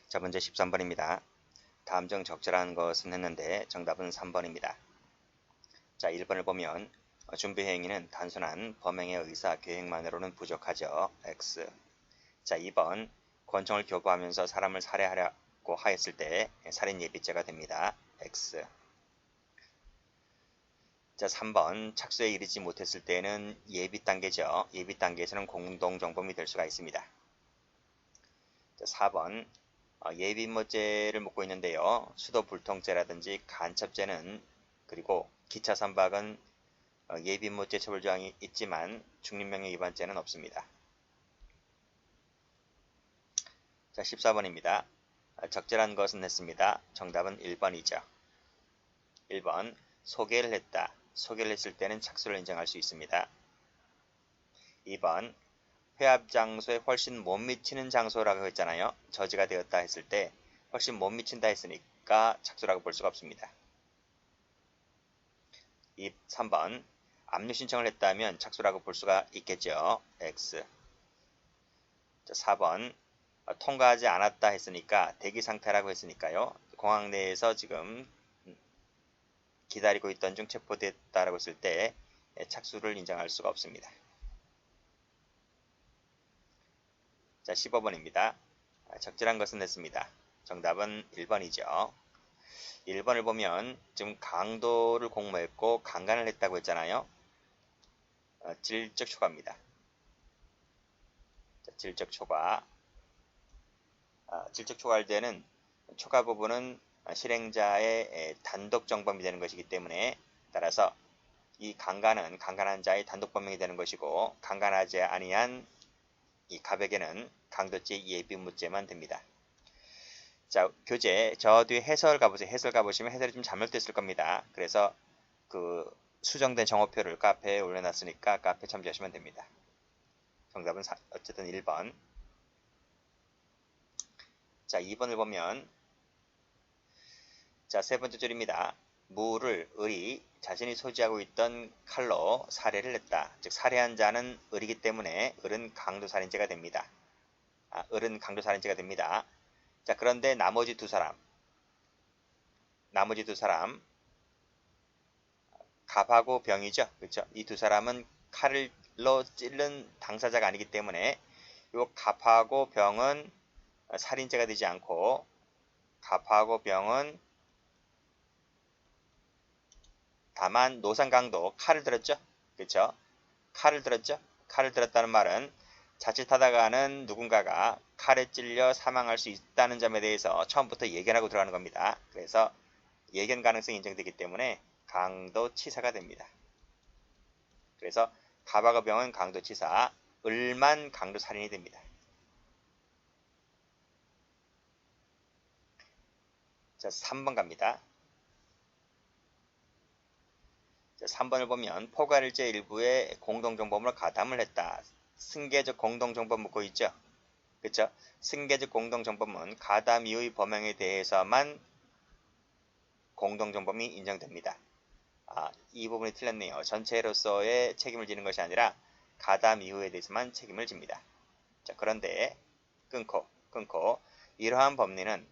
자, 문제 13번입니다. 다음 중 적절한 것은 했는데 정답은 3번입니다. 자, 1번을 보면 준비 행위는 단순한 범행의 의사 계획만으로는 부족하죠. X. 자, 2번 권총을 교부하면서 사람을 살해하려고 하였을 때 살인 예비죄가 됩니다. X. 자, 3번 착수에 이르지 못했을 때는 예비 단계죠. 예비 단계에서는 공동정범이 될 수가 있습니다. 자, 4번 예비무죄를 묻고 있는데요. 수도불통죄라든지 간첩죄는 그리고 기차 선박은 예비무죄 처벌 조항이 있지만 중립명예 위반죄는 없습니다. 자, 14번입니다. 적절한 것은 했습니다. 정답은 1번이죠. 1번 소개를 했다. 소개를 했을 때는 착수를 인정할 수 있습니다. 2번 회합 장소에 훨씬 못 미치는 장소라고 했잖아요. 저지가 되었다 했을 때 훨씬 못 미친다 했으니까 착수라고 볼 수가 없습니다. 3번 압류 신청을 했다면 착수라고 볼 수가 있겠죠. X. 자, 4번 통과하지 않았다 했으니까 대기 상태라고 했으니까요. 공항 내에서 지금 기다리고 있던 중 체포됐다라고 했을 때 착수를 인정할 수가 없습니다. 자, 15번입니다. 적절한 것은 했습니다. 정답은 1번이죠. 1번을 보면 지금 강도를 공모했고 강간을 했다고 했잖아요. 질적 초과입니다. 자, 질적 초과. 질적 초과할 때는 초과 부분은 실행자의 단독 정범이 되는 것이기 때문에 따라서 이 강간은 강간한 자의 단독 범행이 되는 것이고 강간하지 아니한 이 가백에는 강도죄 예비무죄만 됩니다. 자, 교재 저 뒤에 해설 가보세요. 해설 가보시면 해설이 좀 잘못됐을 겁니다. 그래서 그 수정된 정오표를 카페에 올려놨으니까 카페 참조하시면 됩니다. 정답은 어쨌든 1번. 자, 2번을 보면 자, 세 번째 줄입니다. 무를 을이 자신이 소지하고 있던 칼로 살해를 했다. 즉 살해한 자는 을이기 때문에 을은 강도살인죄가 됩니다. 을은 강도살인죄가 됩니다. 자, 그런데 나머지 두 사람 갑하고 병이죠. 그렇죠? 이 두 사람은 칼로 찌른 당사자가 아니기 때문에 이 갑하고 병은 살인죄가 되지 않고 갑하고 병은 다만 노상강도 칼을 들었죠. 그렇죠? 칼을 들었죠. 칼을 들었다는 말은 자칫하다가는 누군가가 칼에 찔려 사망할 수 있다는 점에 대해서 처음부터 예견하고 들어가는 겁니다. 그래서 예견 가능성이 인정되기 때문에 강도치사가 됩니다. 그래서 갑하고 병은 강도치사, 을만 강도살인이 됩니다. 자, 3번 갑니다. 자, 3번을 보면 포괄일제 일부의 공동정범으로 가담을 했다. 승계적 공동정범 묻고 있죠. 그렇죠? 승계적 공동정범은 가담 이후의 범행에 대해서만 공동정범이 인정됩니다. 이 부분이 틀렸네요. 전체로서의 책임을 지는 것이 아니라 가담 이후에 대해서만 책임을 집니다. 자, 그런데 끊고 이러한 법리는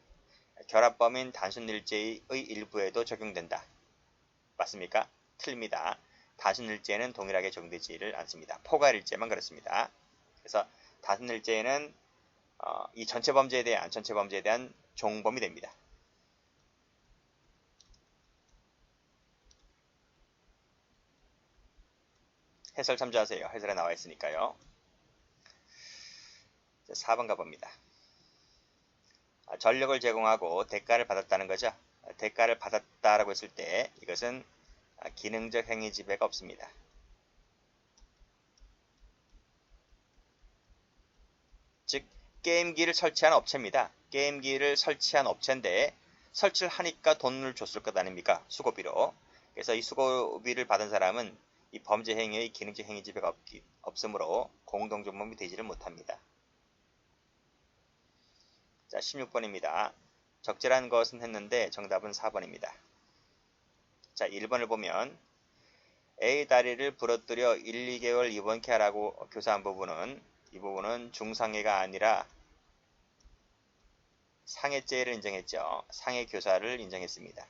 결합범인 단순일제의 일부에도 적용된다. 맞습니까? 틀립니다. 단순일제는 동일하게 적용되지를 않습니다. 포괄일제만 그렇습니다. 그래서 단순일제는 이 전체 범죄에 대한 종범이 됩니다. 해설 참조하세요. 해설에 나와 있으니까요. 자, 4번 가봅니다. 전력을 제공하고 대가를 받았다는 거죠. 대가를 받았다라고 했을 때 이것은 기능적 행위 지배가 없습니다. 즉 게임기를 설치한 업체입니다. 게임기를 설치한 업체인데 설치를 하니까 돈을 줬을 것 아닙니까? 수고비로. 그래서 이 수고비를 받은 사람은 이 범죄 행위의 기능적 행위 지배가 없으므로 공동정범이 되지를 못합니다. 자, 16번입니다. 적절한 것은 했는데 정답은 4번입니다. 자, 1번을 보면 A 다리를 부러뜨려 1, 2개월 입원케 하라고 교사한 부분은 이 부분은 중상해가 아니라 상해죄를 인정했죠. 상해교사를 인정했습니다.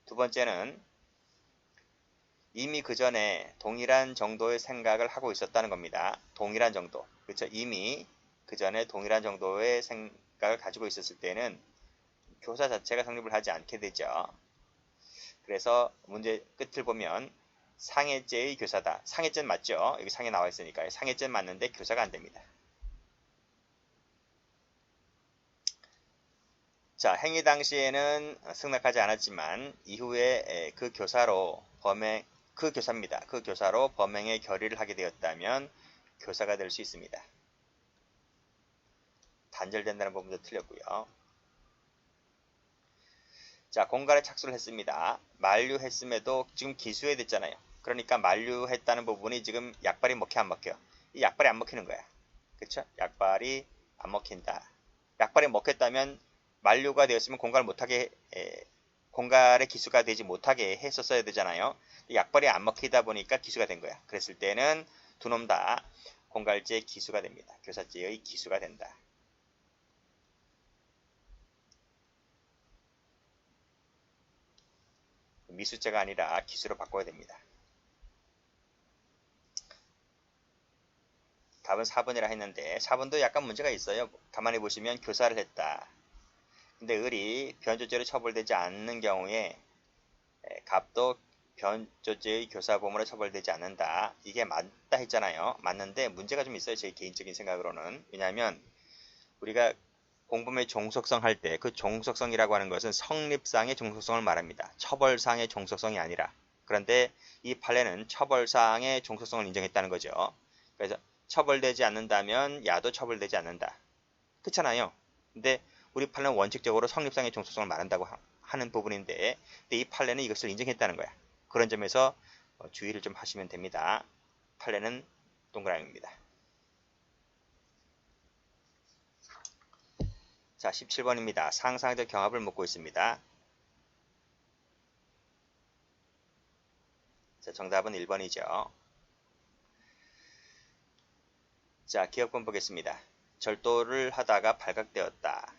두 번째는 이미 그 전에 동일한 정도의 생각을 하고 있었다는 겁니다. 동일한 정도. 그렇죠? 이미 그 전에 동일한 정도의 생각을 가지고 있었을 때는 교사 자체가 성립을 하지 않게 되죠. 그래서 문제 끝을 보면 상해죄의 교사다. 상해죄는 맞죠? 여기 상해 나와 있으니까 상해죄는 맞는데 교사가 안 됩니다. 자, 행위 당시에는 승낙하지 않았지만 이후에 그 교사로 그 교사입니다. 그 교사로 범행의 결의를 하게 되었다면 교사가 될 수 있습니다. 단절된다는 부분도 틀렸고요. 자, 공갈에 착수를 했습니다. 만류했음에도 지금 기수해야 됐잖아요. 그러니까 만류했다는 부분이 지금 약발이 먹혀 안 먹혀요? 이 약발이 안 먹히는 거야. 그쵸? 약발이 안 먹힌다. 약발이 먹혔다면 만류가 되었으면 공갈의 기수가 되지 못하게 했었어야 되잖아요. 약발이 안 먹히다 보니까 기수가 된 거야. 그랬을 때는 두 놈 다 공갈죄 기수가 됩니다. 교사죄의 기수가 된다. 미수죄가 아니라 기수로 바꿔야 됩니다. 답은 4번이라 했는데 4번도 약간 문제가 있어요. 가만히 보시면 교사를 했다. 근데 을이 변조죄로 처벌되지 않는 경우에 갑도 변조죄의 교사범으로 처벌되지 않는다. 이게 맞다 했잖아요. 맞는데 문제가 좀 있어요. 제 개인적인 생각으로는. 왜냐하면 우리가 공범의 종속성 할 때 그 종속성이라고 하는 것은 성립상의 종속성을 말합니다. 처벌상의 종속성이 아니라. 그런데 이 판례는 처벌상의 종속성을 인정했다는 거죠. 그래서 처벌되지 않는다면 야도 처벌되지 않는다. 그렇잖아요. 근데 우리 판례는 원칙적으로 성립상의 종속성을 말한다고 하는 부분인데 근데 이 판례는 이것을 인정했다는 거야. 그런 점에서 주의를 좀 하시면 됩니다. 판례는 동그라미입니다. 자, 17번입니다. 상상적 경합을 묻고 있습니다. 자, 정답은 1번이죠. 자, 기억본 보겠습니다. 절도를 하다가 발각되었다.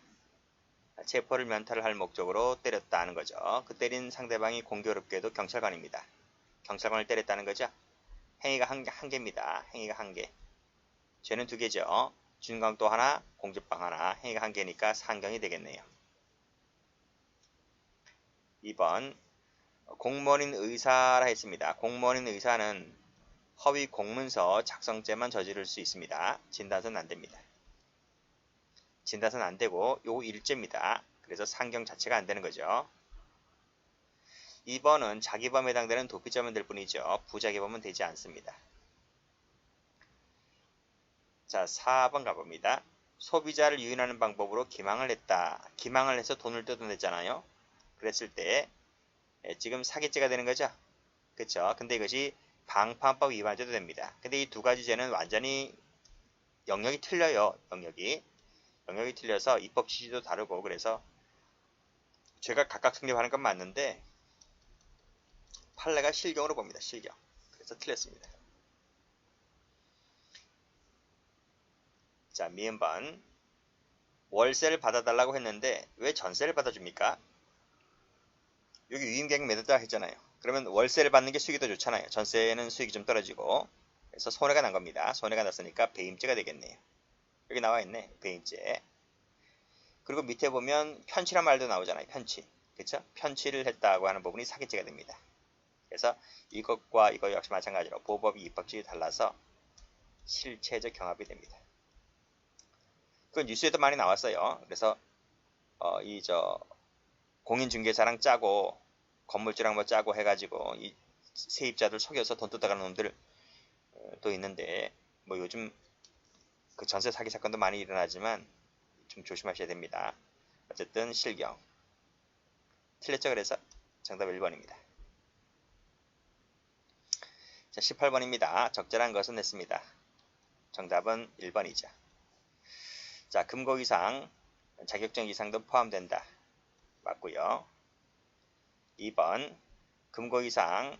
체포를 면탈을 할 목적으로 때렸다 하는 거죠. 그 때린 상대방이 공교롭게도 경찰관입니다. 경찰관을 때렸다는 거죠. 행위가 한 개입니다. 행위가 한 개. 죄는 두 개죠. 준강도 하나, 공직방 하나. 행위가 한 개니까 상경이 되겠네요. 2번 공무원인 의사라 했습니다. 공무원인 의사는 허위 공문서 작성죄만 저지를 수 있습니다. 진단서는 안 됩니다. 진단서는 안 되고 요 일죄입니다. 그래서 상경 자체가 안 되는 거죠. 2번은 자기범에 해당되는 도피죄만 될 뿐이죠. 부자기범은 되지 않습니다. 자, 4번 가봅니다. 소비자를 유인하는 방법으로 기망을 했다. 기망을 해서 돈을 뜯어냈잖아요. 그랬을 때 지금 사기죄가 되는 거죠. 그렇죠. 근데 이것이 방판법 위반죄도 됩니다. 근데 이 두 가지 죄는 완전히 영역이 틀려요. 영역이 틀려서 입법 취지도 다르고 그래서 죄가 각각 성립하는 건 맞는데 판례가 실경으로 봅니다. 실경. 그래서 틀렸습니다. 자, 미음번 월세를 받아달라고 했는데 왜 전세를 받아줍니까? 여기 유임계획 맺었다 했잖아요. 그러면 월세를 받는 게 수익이 더 좋잖아요. 전세는 수익이 좀 떨어지고 그래서 손해가 난 겁니다. 손해가 났으니까 배임죄가 되겠네요. 여기 나와 있네. 배임죄. 그리고 밑에 보면 편취란 말도 나오잖아요. 편취. 그렇죠? 편취를 했다고 하는 부분이 사기죄가 됩니다. 그래서 이것과 이거 역시 마찬가지로 보법이 입법칙이 달라서 실체적 경합이 됩니다. 그건 뉴스에도 많이 나왔어요. 그래서 공인중개사랑 짜고 건물주랑 뭐 짜고 해가지고 이 세입자들 속여서 돈 뜯어가는 놈들 도 있는데 뭐 요즘 그 전세 사기 사건도 많이 일어나지만 좀 조심하셔야 됩니다. 어쨌든 실경 틀렸죠. 그래서 정답 1번입니다. 자, 18번입니다. 적절한 것은 냈습니다. 정답은 1번이죠. 자, 금고 이상, 자격증 이상도 포함된다. 맞고요. 2번 금고 이상,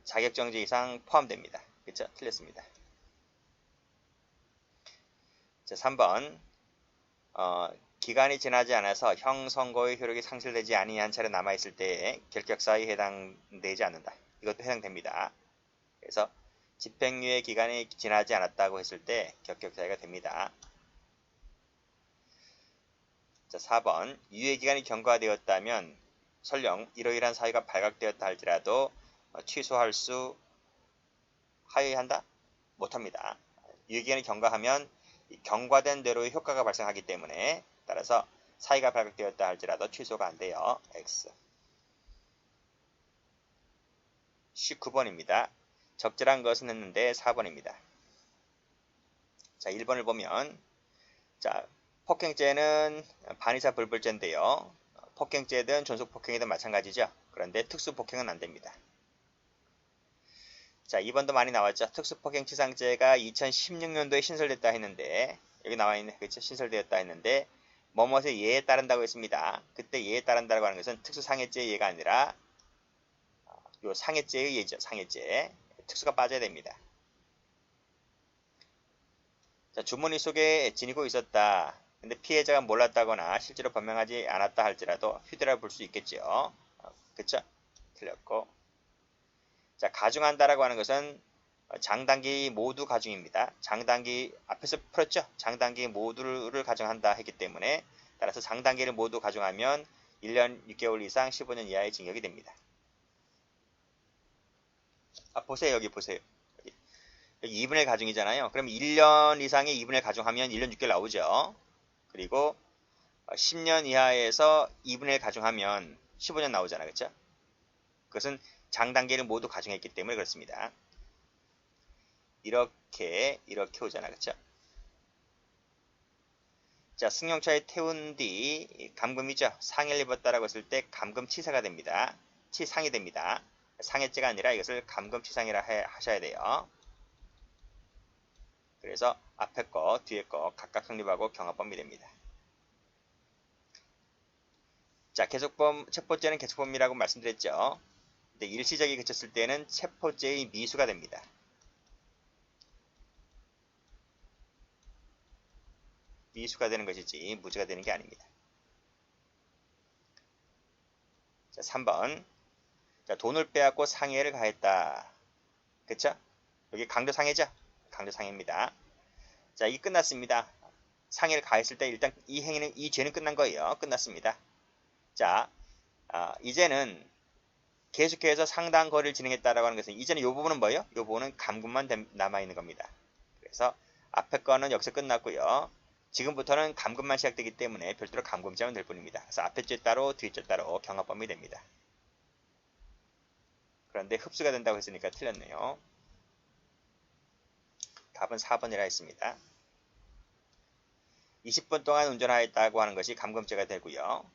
자격정지 이상 포함됩니다. 그쵸? 틀렸습니다. 자, 3번 기간이 지나지 않아서 형 선고의 효력이 상실되지 아니한 채로 남아있을 때에 결격사유에 해당되지 않는다. 이것도 해당됩니다. 그래서 집행유예 기간이 지나지 않았다고 했을 때 결격사유가 됩니다. 자, 4번 유예기간이 경과되었다면 설령 이러이러한 사유가 발각되었다 할지라도 취소할 수 하여한다? 못합니다. 유예기간이 경과하면 경과된 대로의 효과가 발생하기 때문에 따라서 사유가 발각되었다 할지라도 취소가 안 돼요. X. 19번입니다. 적절한 것은 했는데 4번입니다. 자, 1번을 보면 자, 폭행죄는 반의사 불벌죄인데요. 폭행죄든 존속폭행이든 마찬가지죠. 그런데 특수폭행은 안됩니다. 자, 2번도 많이 나왔죠. 특수폭행치상죄가 2016년도에 신설됐다 했는데 여기 나와있는 그렇죠? 신설되었다 했는데 뭐뭐의 예에 따른다고 했습니다. 그때 예에 따른다고 하는 것은 특수상해죄의 예가 아니라 요 상해죄의 예죠. 상해죄. 특수가 빠져야 됩니다. 자, 주머니 속에 지니고 있었다. 근데 피해자가 몰랐다거나 실제로 변명하지 않았다 할지라도 휴대라 볼 수 있겠죠. 그쵸? 틀렸고. 자, 가중한다라고 하는 것은 장단기 모두 가중입니다. 장단기 앞에서 풀었죠? 장단기 모두를 가중한다 했기 때문에 따라서 장단기를 모두 가중하면 1년 6개월 이상 15년 이하의 징역이 됩니다. 보세요. 여기 보세요. 여기 2분의 가중이잖아요. 그럼 1년 이상의 2분의 가중하면 1년 6개월 나오죠. 그리고 10년 이하에서 2분의 가중하면 15년 나오잖아. 그렇죠? 그것은 장단계를 모두 가중했기 때문에 그렇습니다. 이렇게 오잖아. 그렇죠? 자, 승용차에 태운 뒤 감금이죠. 상해를 입었다라고 했을 때 감금치사가 됩니다. 치상이 됩니다. 상해죄가 아니라 이것을 감금치상이라 하셔야 돼요. 그래서 앞에 거, 뒤에 거 각각 성립하고 경합범이 됩니다. 자, 계속범, 체포죄는 계속범이라고 말씀드렸죠. 근데 일시적이 그쳤을 때는 체포죄의 미수가 됩니다. 미수가 되는 것이지 무죄가 되는 게 아닙니다. 자, 3번. 자, 돈을 빼앗고 상해를 가했다. 그쵸? 여기 강도상해죠? 강도상해입니다. 자, 이게 끝났습니다. 상해를 가했을 때 일단 이 죄는 끝난 거예요. 끝났습니다. 자, 이제는 계속해서 상당 거리를 진행했다라고 하는 것은 이제는 이 부분은 뭐예요? 이 부분은 감금만 남아있는 겁니다. 그래서 앞에 거는 여기서 끝났고요. 지금부터는 감금만 시작되기 때문에 별도로 감금죄만 될 뿐입니다. 그래서 앞에 죄 따로 뒤에 죄 따로 경합범이 됩니다. 그런데 흡수가 된다고 했으니까 틀렸네요. 답은 4번이라 했습니다. 20분 동안 운전하였다고 하는 것이 감금죄가 되고요.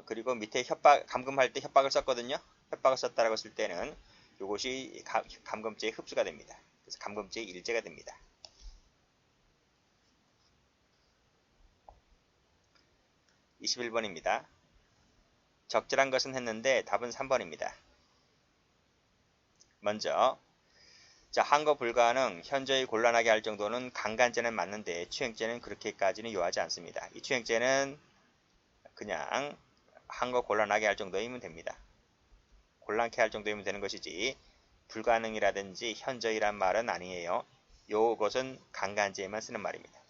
그리고 밑에 감금할 때 협박을 썼거든요. 협박을 썼다라고 했을 때는 이것이 감금죄의 흡수가 됩니다. 그래서 감금죄의 일죄가 됩니다. 21번입니다. 적절한 것은 했는데 답은 3번입니다. 먼저 자, 한거 불가능, 현저히 곤란하게 할 정도는 강간죄는 맞는데 추행죄는 그렇게까지는 요하지 않습니다. 이 추행죄는 그냥 한거 곤란하게 할 정도이면 됩니다. 곤란케 할 정도이면 되는 것이지 불가능이라든지 현저히란 말은 아니에요. 요것은 강간죄에만 쓰는 말입니다.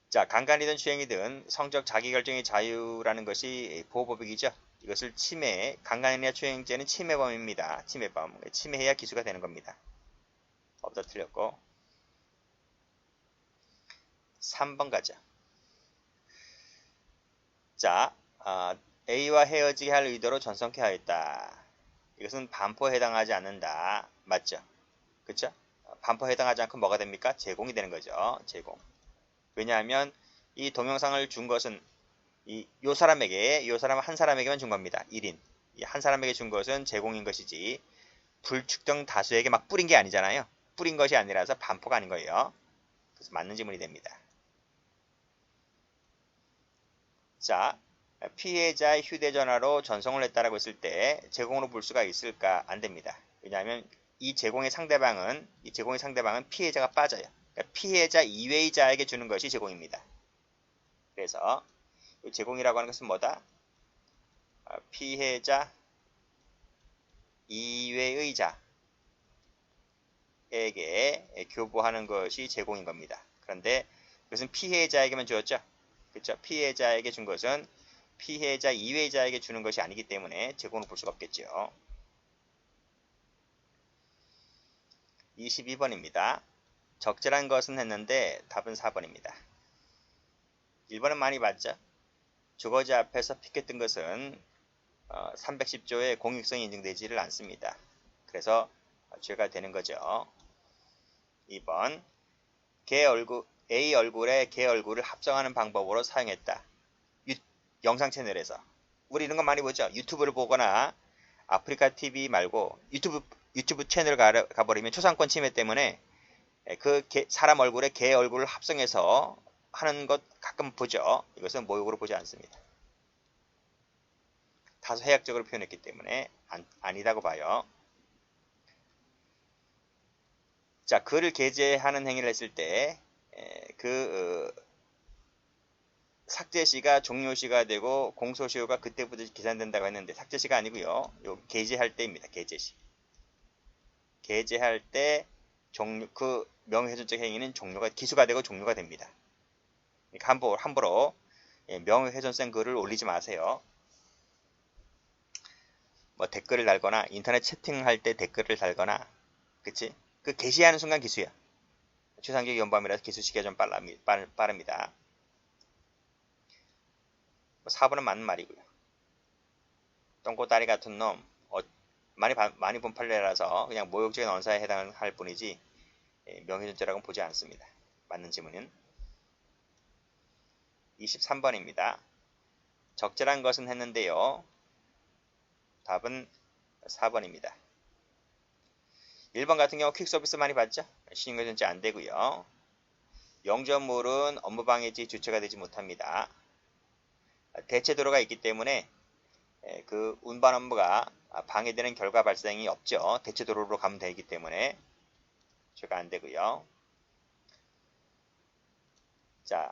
자, 강간이든 추행이든 성적 자기결정의 자유라는 것이 보호법이죠. 이것을 강간이나 추행죄는 침해범입니다. 침해범. 침해해야 기수가 되는 겁니다. 법도 틀렸고. 3번 가자. 자, A와 헤어지게 할 의도로 전성케 하였다. 이것은 반포에 해당하지 않는다. 맞죠? 그쵸? 반포에 해당하지 않고 뭐가 됩니까? 제공이 되는 거죠. 제공. 왜냐하면 이 동영상을 준 것은 요 사람 한 사람에게만 준 겁니다. 1인. 한 사람에게 준 것은 제공인 것이지 불특정 다수에게 막 뿌린 게 아니잖아요. 뿌린 것이 아니라서 반포가 아닌 거예요. 그래서 맞는 지문이 됩니다. 자, 피해자의 휴대전화로 전송을 했다라고 했을 때 제공으로 볼 수가 있을까? 안 됩니다. 왜냐하면 이 제공의 상대방은 피해자가 빠져요. 그러니까 피해자 이외의 자에게 주는 것이 제공입니다. 그래서 제공이라고 하는 것은 뭐다? 피해자 이외의 자에게 교부하는 것이 제공인 겁니다. 그런데 그것은 피해자에게만 주었죠. 그렇죠? 피해자에게 준 것은 피해자 이외의 자에게 주는 것이 아니기 때문에 제공을 볼 수가 없겠죠. 22번입니다. 적절한 것은 했는데 답은 4번입니다. 1번은 많이 봤죠? 주거지 앞에서 피켓 뜬 것은 310조의 공익성이 인정되지를 않습니다. 그래서 죄가 되는 거죠. 2번 A 얼굴에 걔 얼굴을 합성하는 방법으로 사용했다. 영상 채널에서 우리 이런 거 많이 보죠. 유튜브를 보거나 아프리카 TV 말고 유튜브 채널 가버리면 초상권 침해 때문에 그 사람 얼굴에 걔 얼굴을 합성해서 하는 것 가끔 보죠. 이것은 모욕으로 보지 않습니다. 다소 해학적으로 표현했기 때문에 아니다고 봐요. 자, 글을 게재하는 행위를 했을 때 삭제시가 종료시가 되고 공소시효가 그때부터 계산된다고 했는데 삭제시가 아니고요. 요 게재할 때입니다. 게재시. 게재할 때 그 명예훼손적 행위는 기수가 되고 종료가 됩니다. 그러니까 함부로 명예훼손성 글을 올리지 마세요. 뭐 댓글을 달거나 인터넷 채팅할 때 댓글을 달거나, 그치? 그 게시하는 순간 기수야. 추상적 연범이라서 기수 시기가 좀 빠릅니다. 4번은 맞는 말이고요. 똥꼬다리 같은 놈, 많이 본 판례라서 그냥 모욕적인 언사에 해당할 뿐이지 명예훼손죄라고는 보지 않습니다. 맞는 지문은 23번입니다. 적절한 것은 했는데요. 답은 4번입니다. 1번 같은 경우 퀵서비스 많이 봤죠? 신용훼손죄 안 되고요. 영전물은 업무방해죄 주체가 되지 못합니다. 대체도로가 있기 때문에 그 운반 업무가 방해되는 결과 발생이 없죠. 대체도로로 가면 되기 때문에 죄가 안 되고요. 자,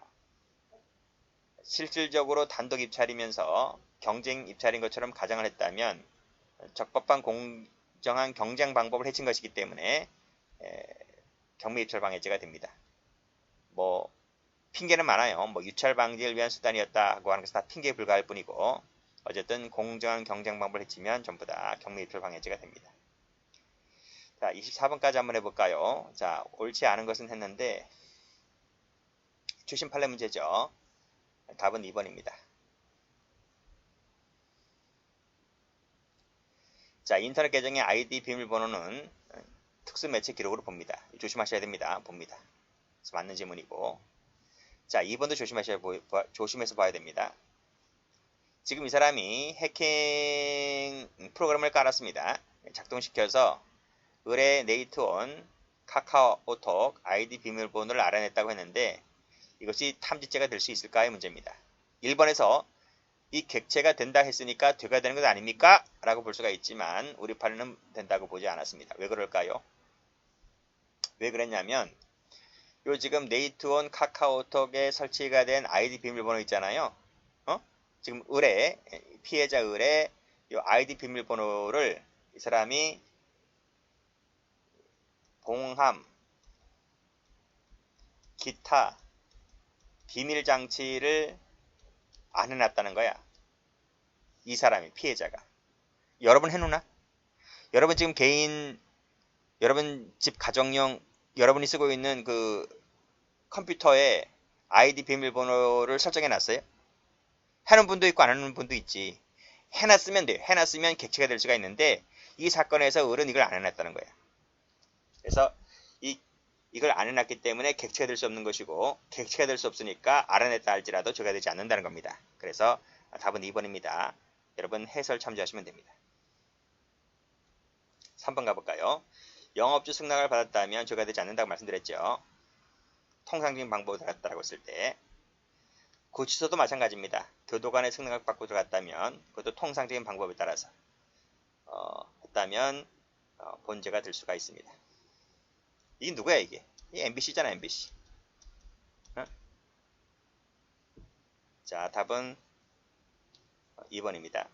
실질적으로 단독 입찰이면서 경쟁 입찰인 것처럼 가정을 했다면 적법한 공정한 경쟁 방법을 해친 것이기 때문에 경매 입찰 방해죄가 됩니다. 뭐 핑계는 많아요. 뭐 유찰 방지를 위한 수단이었다고 하는 것은 다 핑계에 불과할 뿐이고 어쨌든 공정한 경쟁 방법을 해치면 전부 다 경매 입찰 방해죄가 됩니다. 자, 24번까지 한번 해볼까요? 자, 옳지 않은 것은 했는데 추심 판례 문제죠. 답은 2번입니다. 자, 인터넷 계정의 아이디 비밀번호는 특수 매체 기록으로 봅니다. 조심하셔야 됩니다. 봅니다. 그래서 맞는 질문이고. 자, 2번도 조심해서 봐야 됩니다. 지금 이 사람이 해킹 프로그램을 깔았습니다. 작동시켜서 의뢰 네이트온 카카오톡 아이디 비밀번호를 알아냈다고 했는데 이것이 탐지죄가 될 수 있을까의 문제입니다. 1번에서 이 객체가 된다 했으니까 돼가 되는 것 아닙니까? 라고 볼 수가 있지만 우리 판례는 된다고 보지 않았습니다. 왜 그럴까요? 왜 그랬냐면 요 지금 네이트온 카카오톡에 설치가 된 아이디 비밀번호 있잖아요. 지금 피해자 의뢰 요 아이디 비밀번호를 이 사람이 봉함, 기타 비밀 장치를 안 해놨다는 거야. 이 사람이 피해자가. 여러분 해놓나? 여러분 지금 여러분 집 가정용 여러분이 쓰고 있는 그 컴퓨터에 아이디 비밀번호를 설정해놨어요? 해놓은 분도 있고 안 해놓은 분도 있지. 해놨으면 돼요. 해놨으면 객체가 될 수가 있는데 이 사건에서 을은 이걸 안 해놨다는 거야. 그래서 이걸 안 해놨기 때문에 객체가 될 수 없는 것이고 객체가 될 수 없으니까 알아냈다 할지라도 죄가 되지 않는다는 겁니다. 그래서 답은 2번입니다. 여러분 해설 참조하시면 됩니다. 3번 가볼까요? 영업주 승낙을 받았다면 죄가 되지 않는다고 말씀드렸죠. 통상적인 방법으로 들어갔다고 했을 때 구치소도 마찬가지입니다. 교도관의 승낙을 받고 들어갔다면 그것도 통상적인 방법에 따라서 했다면 본죄가 될 수가 있습니다. 이게 누구야 이게? 이 MBC잖아, MBC. 어? 자, 답은 2번입니다.